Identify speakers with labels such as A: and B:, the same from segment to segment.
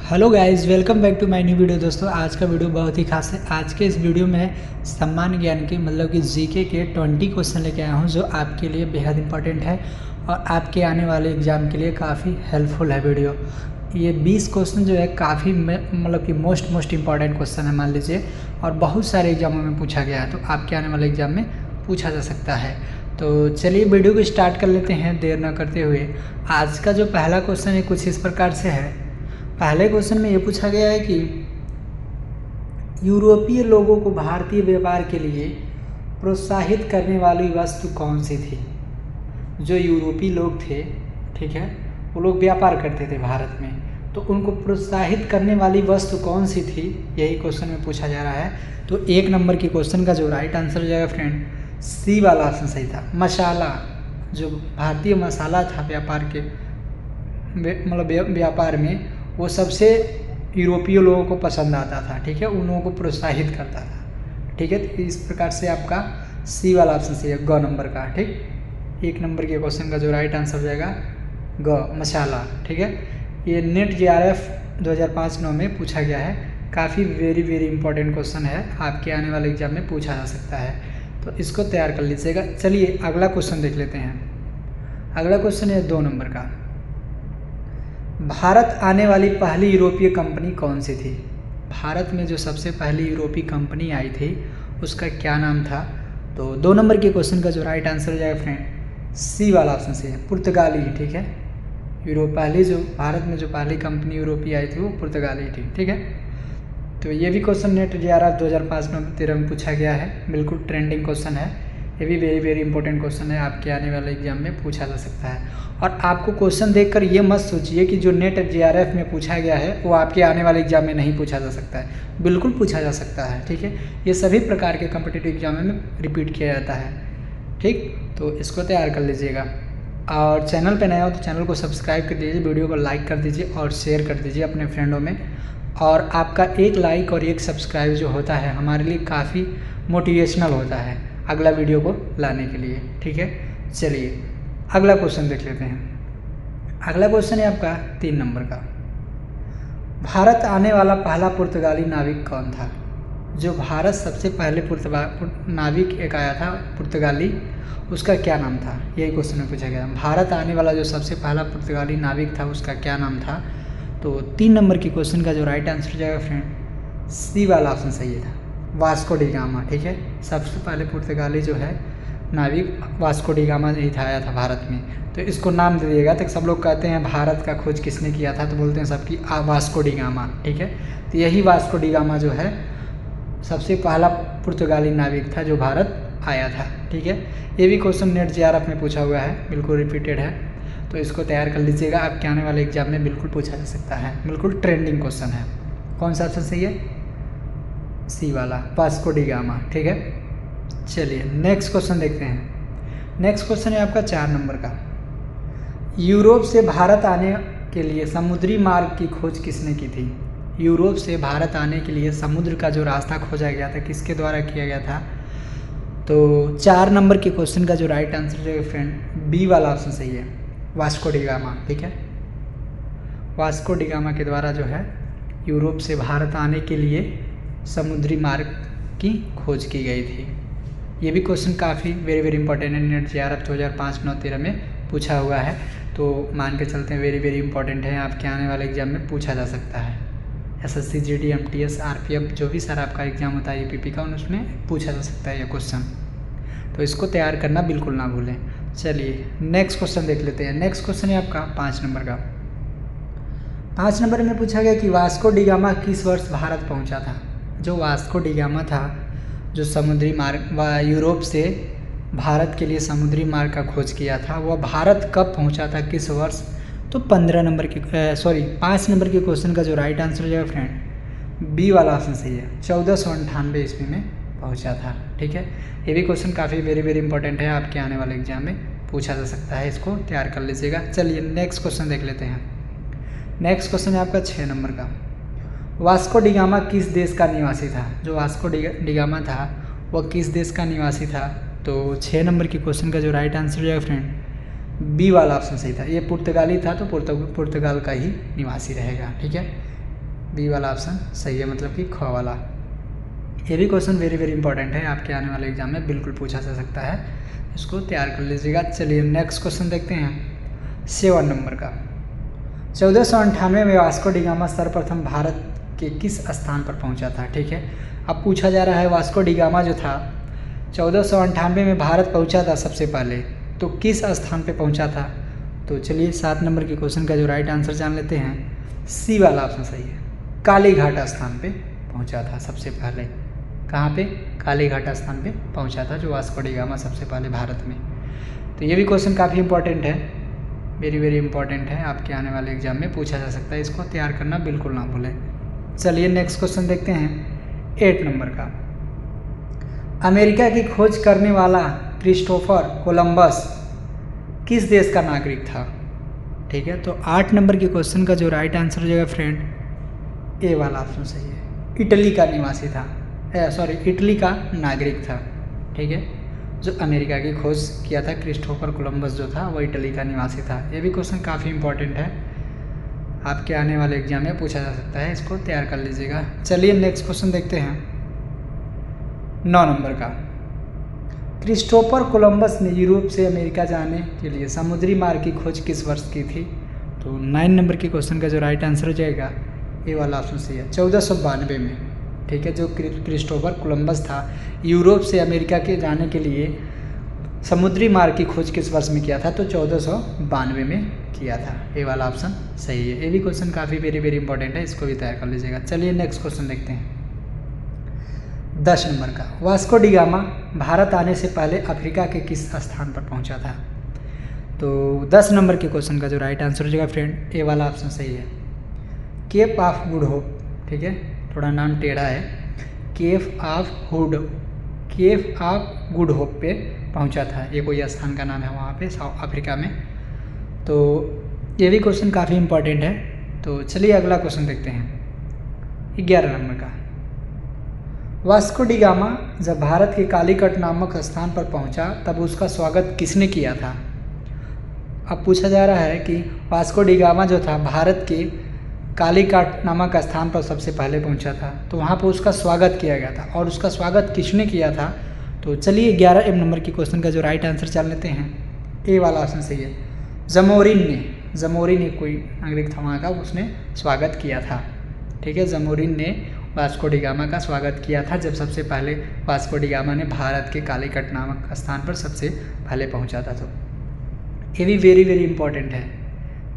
A: Hello guys, welcome back to my new video. दोस्तों, आज का वीडियो बहुत ही खास है। आज के इस वीडियो में सम्मान ज्ञान के मतलब कि जीके के 20 क्वेश्चन लेके आया हूँ, जो आपके लिए बेहद इंपॉर्टेंट है और आपके आने वाले एग्ज़ाम के लिए काफ़ी हेल्पफुल है वीडियो। ये 20 क्वेश्चन जो है काफ़ी मतलब कि मोस्ट इंपॉर्टेंट क्वेश्चन है मान लीजिए, और बहुत सारे एग्जामों में पूछा गया है, तो आपके आने वाले एग्ज़ाम में पूछा जा सकता है। तो चलिए वीडियो को स्टार्ट कर लेते हैं देर न करते हुए। आज का जो पहला क्वेश्चन है कुछ इस प्रकार से है। पहले क्वेश्चन में ये पूछा गया है कि यूरोपीय लोगों को भारतीय व्यापार के लिए प्रोत्साहित करने वाली वस्तु कौन सी थी। जो यूरोपीय लोग थे, ठीक है, वो लोग व्यापार करते थे भारत में, तो उनको प्रोत्साहित करने वाली वस्तु कौन सी थी, यही क्वेश्चन में पूछा जा रहा है। तो 1 नंबर के क्वेश्चन का जो राइट आंसर हो जाएगा फ्रेंड, सी वाला ऑप्शन सही था। मसाला, जो भारतीय मसाला था व्यापार के मतलब व्यापार में, वो सबसे यूरोपीय लोगों को पसंद आता था, ठीक है, उन लोगों को प्रोत्साहित करता था, ठीक है। तो इस प्रकार से आपका सी वाला ऑप्शन सही है, ग नंबर का, ठीक। 1 नंबर के क्वेश्चन का जो राइट आंसर हो जाएगा ग, मसाला, ठीक है। ये नेट JRF 2005-9 में पूछा गया है। काफ़ी वेरी इंपॉर्टेंट क्वेश्चन है, आपके आने वाले एग्जाम में पूछा जा सकता है, तो इसको तैयार कर लीजिएगा। चलिए अगला क्वेश्चन देख लेते हैं। अगला क्वेश्चन है 2 नंबर का। भारत आने वाली पहली यूरोपीय कंपनी कौन सी थी। भारत में जो सबसे पहली यूरोपीय कंपनी आई थी उसका क्या नाम था। तो 2 नंबर के क्वेश्चन का जो राइट आंसर हो जाएगा फ्रेंड, सी वाला ऑप्शन से है, पुर्तगाली, ठीक है। पहली जो भारत में जो पहली कंपनी यूरोपीय आई थी वो पुर्तगाली थी, ठीक है। तो ये भी क्वेश्चन नेट JRF 2005-13 में पूछा गया है, बिल्कुल ट्रेंडिंग क्वेश्चन है। ये भी वेरी इंपॉर्टेंट क्वेश्चन है, आपके आने वाले एग्जाम में पूछा जा सकता है। और आपको क्वेश्चन देखकर ये मत सोचिए कि जो नेट JRF में पूछा गया है वो आपके आने वाले एग्जाम में नहीं पूछा जा सकता है, बिल्कुल पूछा जा सकता है, ठीक है। ये सभी प्रकार के कॉम्पिटिटिव एग्जाम में रिपीट किया जाता है, ठीक। तो इसको तैयार कर लीजिएगा। और चैनल पर नया हो तो चैनल को सब्सक्राइब कर दीजिए, वीडियो को लाइक कर दीजिए और शेयर कर दीजिए अपने फ्रेंडों में। और आपका एक लाइक और एक सब्सक्राइब जो होता है हमारे लिए काफ़ी मोटिवेशनल होता है अगला वीडियो को लाने के लिए, ठीक है। चलिए अगला क्वेश्चन देख लेते हैं। अगला क्वेश्चन है आपका 3 नंबर का। भारत आने वाला पहला पुर्तगाली नाविक कौन था। जो भारत सबसे पहले नाविक एक आया था पुर्तगाली, उसका क्या नाम था, यही क्वेश्चन में पूछा गया। भारत आने वाला जो सबसे पहला पुर्तगाली नाविक था उसका क्या नाम था। तो 3 नंबर की क्वेश्चन का जो राइट आंसर हो जाएगा फ्रेंड, सी वाला ऑप्शन सही था, वास्को डी गामा, ठीक है। सबसे पहले पुर्तगाली जो है नाविक वास्को डी गामा ही था, आया था भारत में, तो इसको नाम दे दिएगा। तो सब लोग कहते हैं भारत का खोज किसने किया था, तो बोलते हैं सबकी वास्को डी गामा, ठीक है। तो यही वास्को डी गामा जो है सबसे पहला पुर्तगाली नाविक था जो भारत आया था, ठीक है। ये भी क्वेश्चन नेट JRF में पूछा हुआ है, बिल्कुल रिपीटेड है, तो इसको तैयार कर लीजिएगा, आपके आने वाले एग्जाम में बिल्कुल पूछा जा सकता है, बिल्कुल ट्रेंडिंग क्वेश्चन है। कौन सा ऑप्शन सही है, सी वाला, वास्को डी गामा, ठीक है। चलिए नेक्स्ट क्वेश्चन देखते हैं। नेक्स्ट क्वेश्चन है आपका 4 नंबर का। यूरोप से भारत आने के लिए समुद्री मार्ग की खोज किसने की थी। यूरोप से भारत आने के लिए समुद्र का जो रास्ता खोजा गया था किसके द्वारा किया गया था। तो 4 नंबर के क्वेश्चन का जो राइट आंसर है फ्रेंड, बी वाला ऑप्शन सही है, वास्को डी गामा, ठीक है। वास्को डी गामा के द्वारा जो है यूरोप से भारत आने के लिए समुद्री मार्ग की खोज की गई थी। ये भी क्वेश्चन काफ़ी वेरी इंपॉर्टेंट है, नेट JRF 2005-9-13 में पूछा हुआ है, तो मान के चलते हैं वेरी इंपॉर्टेंट है, आपके आने वाले एग्जाम में पूछा जा सकता है। SSC GD MTS RPF जो भी सारा आपका एग्जाम होता है APP का, उसमें पूछा जा सकता है ये क्वेश्चन, तो इसको तैयार करना बिल्कुल ना भूलें। चलिए नेक्स्ट क्वेश्चन देख लेते हैं। नेक्स्ट क्वेश्चन है आपका 5 नंबर का। 5 नंबर में पूछा गया कि वास्को डी गामा किस वर्ष भारत पहुंचा था। जो वास्को डी गामा था, जो समुद्री मार्ग यूरोप से भारत के लिए समुद्री मार्ग का खोज किया था, वह भारत कब पहुंचा था, किस वर्ष। तो 5 नंबर के क्वेश्चन का जो राइट आंसर हो जाएगा फ्रेंड, बी वाला ऑप्शन सही है, 1498 ईस्वी में पहुंचा था, ठीक है। ये भी क्वेश्चन काफ़ी वेरी इंपॉर्टेंट है, आपके आने वाले एग्जाम में पूछा जा सकता है, इसको तैयार कर लीजिएगा। चलिए नेक्स्ट क्वेश्चन देख लेते हैं। नेक्स्ट क्वेश्चन है आपका 6 नंबर का। वास्को डी गामा किस देश का निवासी था। जो वास्को डी गामा था वह किस देश का निवासी था। तो 6 नंबर की क्वेश्चन का जो राइट आंसर हो जाएगा फ्रेंड, बी वाला ऑप्शन सही था। ये पुर्तगाली था, तो पुर्तगाल का ही निवासी रहेगा, ठीक है। बी वाला ऑप्शन सही है, मतलब कि ख वाला। ये भी क्वेश्चन वेरी वेरी इंपॉर्टेंट है, आपके आने वाले एग्जाम में बिल्कुल पूछा जा सकता है, इसको तैयार कर लीजिएगा। चलिए नेक्स्ट क्वेश्चन देखते हैं 7 नंबर का। 1498 में वास्को डी गामा सर्वप्रथम भारत के किस स्थान पर पहुंचा था? ठीक है, अब पूछा जा रहा है वास्को डी गामा जो था 1498 में भारत पहुंचा था सबसे पहले, तो किस स्थान पे पहुंचा था? तो चलिए 7 नंबर के क्वेश्चन का जो राइट आंसर जान लेते हैं। सी वाला ऑप्शन सही है, कालीघाट स्थान पे पहुंचा था सबसे पहले। कहाँ पे? कालीघाट स्थान पे पहुंचा था जो वास्को डी गामा सबसे पहले भारत में। तो ये भी क्वेश्चन काफ़ी इंपॉर्टेंट है, वेरी वेरी इंपॉर्टेंट है, आपके आने वाले एग्जाम में पूछा जा सकता है, इसको तैयार करना बिल्कुल ना भूलें। चलिए नेक्स्ट क्वेश्चन देखते हैं 8 नंबर का। अमेरिका की खोज करने वाला क्रिस्टोफर कोलंबस किस देश का नागरिक था? ठीक है, तो 8 नंबर के क्वेश्चन का जो राइट आंसर हो जाएगा फ्रेंड, ए वाला ऑप्शन सही है, इटली का निवासी था, इटली का नागरिक था। ठीक है, जो अमेरिका की खोज किया था क्रिस्टोफर कोलंबस जो था वो इटली का निवासी था। ये भी क्वेश्चन काफ़ी इंपॉर्टेंट है, आपके आने वाले एग्जाम में पूछा जा सकता है, इसको तैयार कर लीजिएगा। चलिए नेक्स्ट क्वेश्चन देखते हैं 9 नंबर का। क्रिस्टोफर कोलंबस ने यूरोप से अमेरिका जाने के लिए समुद्री मार्ग की खोज किस वर्ष की थी? तो 9 नंबर के क्वेश्चन का जो राइट आंसर हो जाएगा ये वाला ऑप्शन सही है, 1492 में। ठीक है, जो क्रिस्टोफर कोलंबस था यूरोप से अमेरिका के जाने के लिए समुद्री मार्ग की खोज किस वर्ष में किया था? तो 1492 में किया था, ये वाला ऑप्शन सही है। ये भी क्वेश्चन काफ़ी वेरी वेरी इंपॉर्टेंट है, इसको भी तैयार कर लीजिएगा। चलिए नेक्स्ट क्वेश्चन देखते हैं 10 नंबर का। वास्को डी गामा भारत आने से पहले अफ्रीका के किस स्थान पर पहुंचा था? तो 10 नंबर के क्वेश्चन का जो राइट आंसर हो जाएगा फ्रेंड, ए वाला ऑप्शन सही है, केप ऑफ गुड होप। ठीक है, थोड़ा नाम टेढ़ा है, केप ऑफ गुड होप पे पहुंचा था, ये कोई स्थान का नाम है वहाँ पे साउथ अफ्रीका में। तो ये भी क्वेश्चन काफ़ी इंपॉर्टेंट है। तो चलिए अगला क्वेश्चन देखते हैं 11 नंबर का। वास्को डी गामा जब भारत के कालीकट नामक स्थान पर पहुंचा तब उसका स्वागत किसने किया था? अब पूछा जा रहा है कि वास्को डी गामा जो था भारत के कालीकट नामक स्थान पर सबसे पहले पहुंचा था, तो वहाँ पर उसका स्वागत किया गया था, और उसका स्वागत किसने किया था? तो चलिए 11 नंबर के क्वेश्चन का जो राइट आंसर जान लेते हैं। ए वाला ऑप्शन सही है, जमोरिन ने कोई नागरिक था वहाँ का, उसने स्वागत किया था। ठीक है, जमोरिन ने वास्को डी गामा का स्वागत किया था जब सबसे पहले वास्को डी गामा ने भारत के कालीकट नामक स्थान पर सबसे पहले पहुंचा था। तो ये भी वेरी वेरी इंपॉर्टेंट है,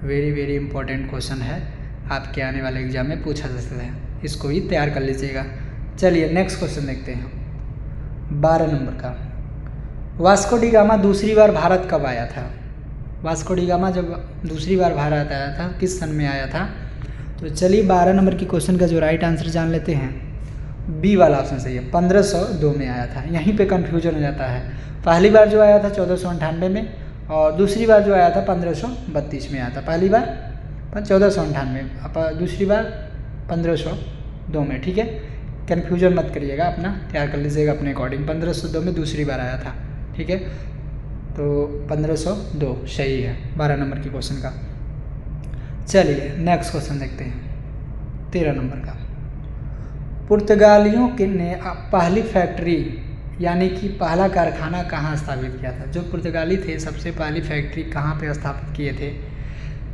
A: वेरी वेरी इंपॉर्टेंट क्वेश्चन है, आपके आने वाले एग्जाम में पूछा जा सकता है, इसको भी तैयार कर लीजिएगा। चलिए नेक्स्ट क्वेश्चन देखते हैं 12 नंबर का। वास्को डी गामा दूसरी बार भारत कब आया था? वास्को डी गामा जब दूसरी बार भारत आया था किस सन में आया था? तो चलिए 12 नंबर की क्वेश्चन का जो राइट आंसर जान लेते हैं। बी वाला ऑप्शन सही है, 1502 में आया था। यहीं पे कंफ्यूजन हो जाता है, पहली बार जो आया था 1498 में, और दूसरी बार जो आया था 1532 में आया था। पहली बार 1498, दूसरी बार 1502 में। ठीक है, कन्फ्यूजन मत करिएगा, अपना तैयार कर लीजिएगा अपने अकॉर्डिंग। 1502 में दूसरी बार आया था। ठीक है, तो 1502 सही है 12 नंबर की क्वेश्चन का। चलिए नेक्स्ट क्वेश्चन देखते हैं 13 नंबर का। पुर्तगालियों के ने पहली फैक्ट्री यानी कि पहला कारखाना कहाँ स्थापित किया था? जो पुर्तगाली थे सबसे पहली फैक्ट्री कहाँ पे स्थापित किए थे?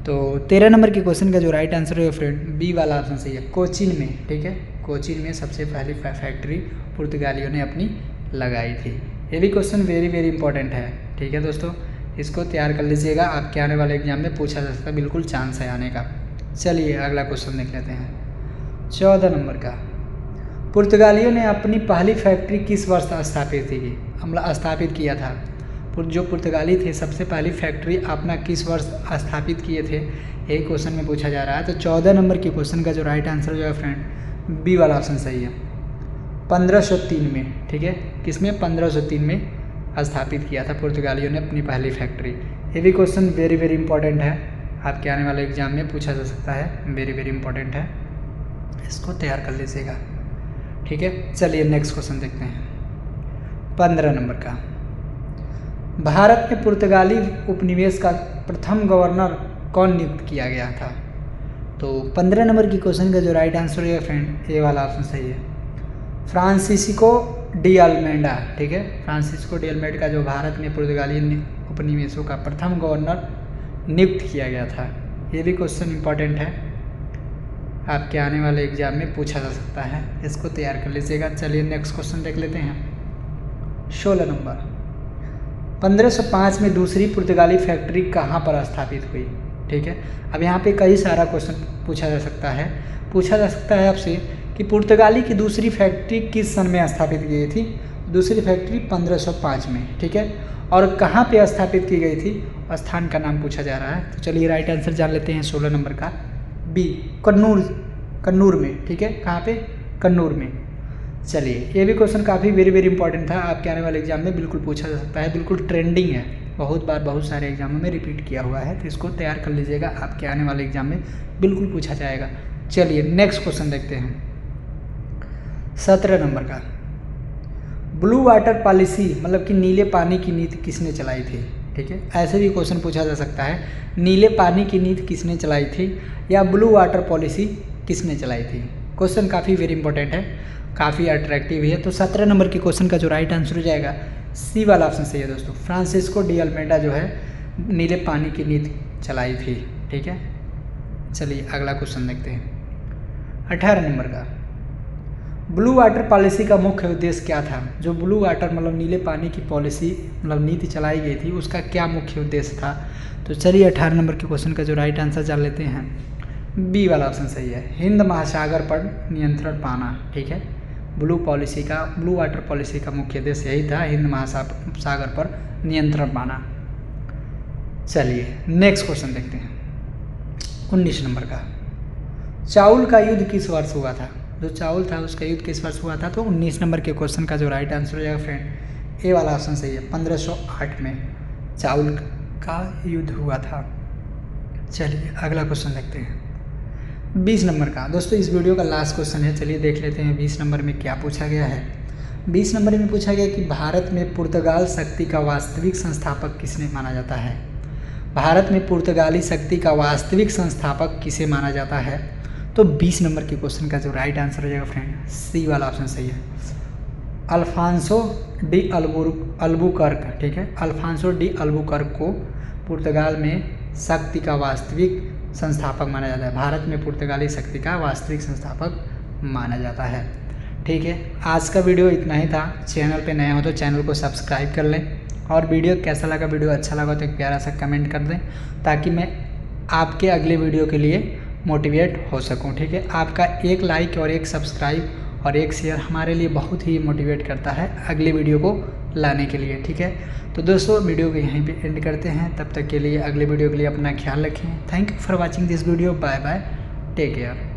A: तो 13 नंबर के क्वेश्चन का जो राइट आंसर है फ्रेंड, बी वाला ऑप्शन सही है, कोचीन में। ठीक है, कोचीन में सबसे पहली फैक्ट्री पुर्तगालियों ने अपनी लगाई थी। ये भी क्वेश्चन वेरी वेरी इंपॉर्टेंट है। ठीक है दोस्तों, इसको तैयार कर लीजिएगा, आपके आने वाले एग्जाम में पूछा जा सकता है, बिल्कुल चांस है आने का। चलिए अगला क्वेश्चन देख लेते हैं 14 नंबर का। पुर्तगालियों ने अपनी पहली फैक्ट्री किस वर्ष स्थापित किया था? जो पुर्तगाली थे सबसे पहली फैक्ट्री अपना किस वर्ष स्थापित किए थे, यही क्वेश्चन में पूछा जा रहा है। तो 14 नंबर के क्वेश्चन का जो राइट आंसर जो है फ्रेंड, बी वाला ऑप्शन सही है, 1503 में। ठीक है, किसमें? 1503 में स्थापित किया था पुर्तगालियों ने अपनी पहली फैक्ट्री। ये भी क्वेश्चन वेरी वेरी इंपॉर्टेंट है, आपके आने वाले एग्जाम में पूछा जा सकता है, वेरी वेरी इंपॉर्टेंट है, इसको तैयार कर लीजिएगा। ठीक है, चलिए नेक्स्ट क्वेश्चन देखते हैं 15 नंबर का। भारत में पुर्तगाली उपनिवेश का प्रथम गवर्नर कौन नियुक्त किया गया था? तो 15 नंबर की क्वेश्चन का जो राइट आंसर है फ्रेंड, ए वाला ऑप्शन सही है। फ्रांसिस्को डी अल्मेडा, ठीक है, फ्रांसिस्को डी अल्मेडा का जो भारत में पुर्तगाली उपनिवेशों का प्रथम गवर्नर नियुक्त किया गया था। ये भी क्वेश्चन इंपॉर्टेंट है, आपके आने वाले एग्जाम में पूछा जा सकता है, इसको तैयार कर लीजिएगा। चलिए नेक्स्ट क्वेश्चन देख लेते हैं। 16 नंबर, 1505 में दूसरी पुर्तगाली फैक्ट्री कहाँ पर स्थापित हुई, ठीक है। अब यहाँ पे कई सारा क्वेश्चन पूछा जा सकता है आपसे कि पुर्तगाली की दूसरी फैक्ट्री किस सन में स्थापित की गई थी। दूसरी फैक्ट्री 1505 में, ठीक है, और कहाँ पे स्थापित की गई थी, स्थान का नाम पूछा जा रहा है। तो चलिए राइट आंसर जान लेते हैं 16 नंबर का, बी, कन्नूर में, ठीक है, कहाँ पे, कन्नूर में। चलिए ये भी क्वेश्चन काफ़ी वेरी इंपॉर्टेंट था, आपके आने वाले एग्जाम में बिल्कुल पूछा जा सकता है, बिल्कुल ट्रेंडिंग है, बहुत बार बहुत सारे एग्जामों में रिपीट किया हुआ है, तो इसको तैयार कर लीजिएगा, आपके आने वाले एग्जाम में बिल्कुल पूछा जाएगा। चलिए नेक्स्ट क्वेश्चन देखते हैं। 17 नंबर का, ब्लू वाटर पॉलिसी मतलब कि नीले पानी की नीति किसने चलाई थी, ठीक है, ऐसे भी क्वेश्चन पूछा जा सकता है, नीले पानी की नीति किसने चलाई थी या ब्लू वाटर पॉलिसी किसने चलाई थी। क्वेश्चन काफ़ी वेरी इंपॉर्टेंट है, काफ़ी अट्रैक्टिव है। तो 17 नंबर के क्वेश्चन का जो राइट आंसर हो जाएगा, सी वाला ऑप्शन सही है दोस्तों। फ्रांसिस्को डी अल्मेडा जो है नीले पानी की नीति चलाई थी, ठीक है। चलिए अगला क्वेश्चन देखते हैं। 18 नंबर का, ब्लू वाटर पॉलिसी का मुख्य उद्देश्य क्या था। जो ब्लू वाटर मतलब नीले पानी की पॉलिसी मतलब नीति चलाई गई थी, उसका क्या मुख्य उद्देश्य था। तो चलिए 18 नंबर के क्वेश्चन का जो राइट आंसर जान लेते हैं, बी वाला ऑप्शन सही है, हिंद महासागर पर नियंत्रण पाना, ठीक है। ब्लू वाटर पॉलिसी का मुख्य उद्देश्य यही था, हिंद महासागर पर नियंत्रण पाना। चलिए नेक्स्ट क्वेश्चन देखते हैं। 19 नंबर का, चाउल का युद्ध किस वर्ष हुआ था। जो चाउल था उसका युद्ध किस वर्ष हुआ था। तो 19 नंबर के क्वेश्चन का जो राइट आंसर हो जाएगा फ्रेंड, ए वाला ऑप्शन सही है, 1508 में चाउल का युद्ध हुआ था। चलिए अगला क्वेश्चन देखते हैं। 20 नंबर का, दोस्तों इस वीडियो का लास्ट क्वेश्चन है, चलिए देख लेते हैं 20 नंबर में क्या पूछा गया है। 20 नंबर में पूछा गया कि भारत में पुर्तगाल शक्ति का वास्तविक संस्थापक किसने माना जाता है। भारत में पुर्तगाली शक्ति का वास्तविक संस्थापक किसे माना जाता है। तो 20 नंबर के क्वेश्चन का जो राइट आंसर हो जाएगा फ्रेंड, सी वाला ऑप्शन सही है, अल्फांसो डी अल्बुकर्क, ठीक है। अल्फांसो डी अल्बुकर्क को पुर्तगाल में शक्ति का वास्तविक संस्थापक माना जाता है। भारत में पुर्तगाली शक्ति का वास्तविक संस्थापक माना जाता है, ठीक है। आज का वीडियो इतना ही था। चैनल पे नए हो तो चैनल को सब्सक्राइब कर लें, और वीडियो कैसा लगा, वीडियो अच्छा लगा तो एक प्यारा सा कमेंट कर दें, ताकि मैं आपके अगले वीडियो के लिए मोटिवेट हो सकूं, ठीक है। आपका एक लाइक और एक सब्सक्राइब और एक शेयर हमारे लिए बहुत ही मोटिवेट करता है अगले वीडियो को लाने के लिए, ठीक है। तो दोस्तों वीडियो को यहीं पे एंड करते हैं, तब तक के लिए अगले वीडियो के लिए अपना ख्याल रखें। Thank you for watching this video, bye bye, take care.